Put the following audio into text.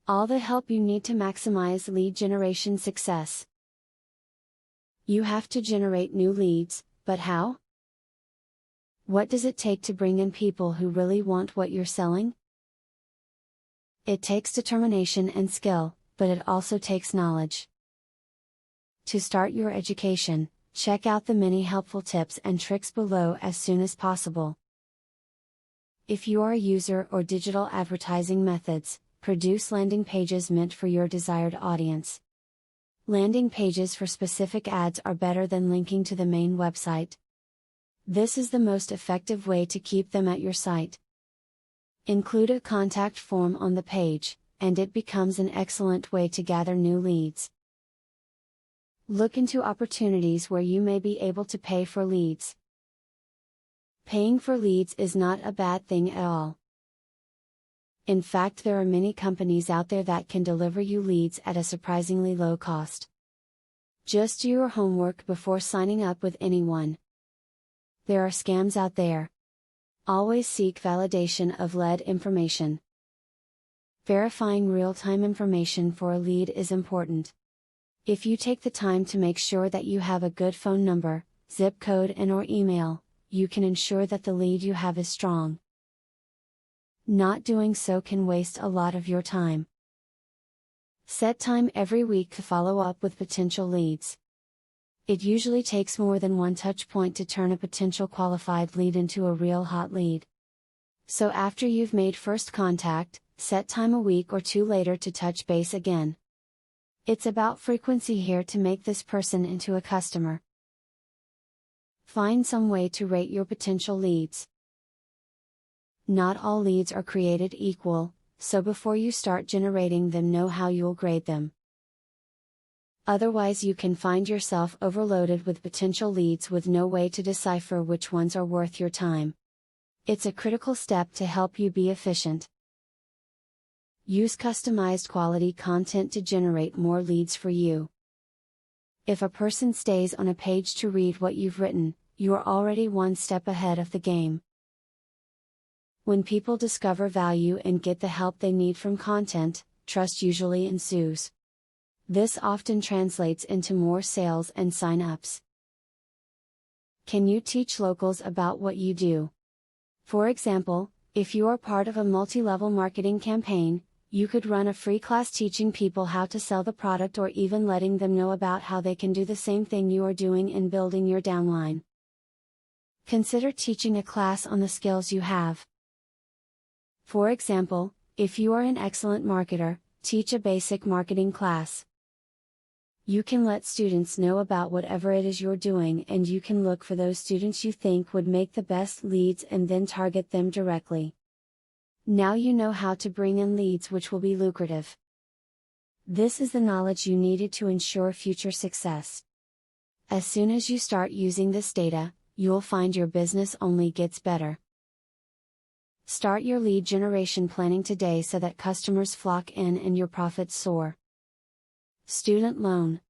All the help you need to maximize lead generation success. You have to generate new leads, but how? What does it take to bring in people who really want what you're selling? It takes determination and skill, but it also takes knowledge. To start your education, check out the many helpful tips and tricks below as soon as possible. If you are a user or digital advertising methods, produce landing pages meant for your desired audience. Landing pages for specific ads are better than linking to the main website. This is the most effective way to keep them at your site. Include a contact form on the page, and it becomes an excellent way to gather new leads. Look into opportunities where you may be able to pay for leads. Paying for leads is not a bad thing at all. In fact, there are many companies out there that can deliver you leads at a surprisingly low cost. Just do your homework before signing up with anyone. There are scams out there. Always seek validation of lead information. Verifying real-time information for a lead is important. If you take the time to make sure that you have a good phone number, zip code and/or email, you can ensure that the lead you have is strong. Not doing so can waste a lot of your time. Set time every week to follow up with potential leads. It usually takes more than one touch point to turn a potential qualified lead into a real hot lead. So after you've made first contact, set time a week or two later to touch base again. It's about frequency here to make this person into a customer. Find some way to rate your potential leads. Not all leads are created equal, so before you start generating them, know how you'll grade them. Otherwise, you can find yourself overloaded with potential leads with no way to decipher which ones are worth your time. It's a critical step to help you be efficient. Use customized quality content to generate more leads for you. If a person stays on a page to read what you've written, you're already one step ahead of the game. When people discover value and get the help they need from content, trust usually ensues. This often translates into more sales and sign-ups. Can you teach locals about what you do? For example, if you are part of a multi-level marketing campaign, you could run a free class teaching people how to sell the product, or even letting them know about how they can do the same thing you are doing in building your downline. Consider teaching a class on the skills you have. For example, if you are an excellent marketer, teach a basic marketing class. You can let students know about whatever it is you're doing, and you can look for those students you think would make the best leads and then target them directly. Now you know how to bring in leads which will be lucrative. This is the knowledge you needed to ensure future success. As soon as you start using this data, you'll find your business only gets better. Start your lead generation planning today so that customers flock in and your profits soar. Student loan.